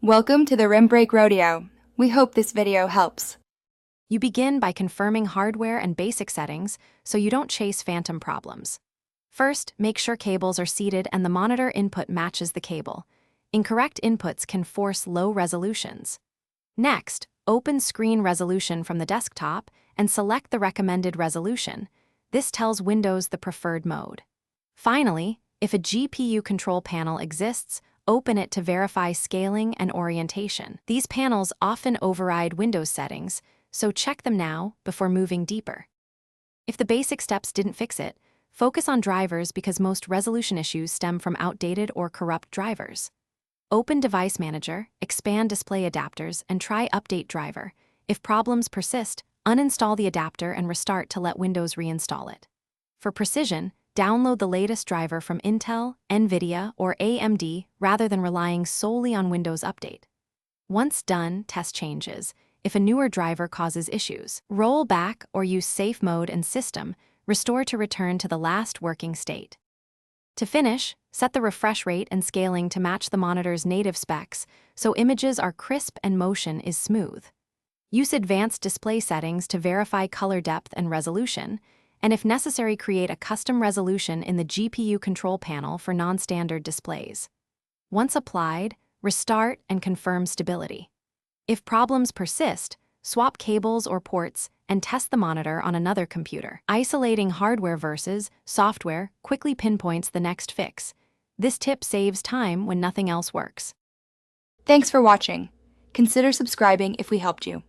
Welcome to the Rim Break Rodeo. We hope this video helps. You begin by confirming hardware and basic settings so you don't chase phantom problems. First, make sure cables are seated and the monitor input matches the cable. Incorrect inputs can force low resolutions. Next, open screen resolution from the desktop and select the recommended resolution. This tells Windows the preferred mode. Finally, if a GPU control panel exists, open it to verify scaling and orientation. These panels often override Windows settings, so check them now before moving deeper. If the basic steps didn't fix it, focus on drivers because most resolution issues stem from outdated or corrupt drivers. Open Device Manager, expand display adapters, and try Update Driver. If problems persist, uninstall the adapter and restart to let Windows reinstall it. For precision, download the latest driver from Intel, NVIDIA, or AMD rather than relying solely on Windows Update. Once done, test changes. If a newer driver causes issues, roll back or use Safe Mode and System, restore to return to the last working state. To finish, set the refresh rate and scaling to match the monitor's native specs so images are crisp and motion is smooth. Use advanced display settings to verify color depth and resolution, and if necessary, create a custom resolution in the GPU control panel for non-standard displays. Once applied, restart and confirm stability. If problems persist, swap cables or ports and test the monitor on another computer. Isolating hardware versus software quickly pinpoints the next fix. This tip saves time when nothing else works. Thanks for watching. Consider subscribing if we helped you.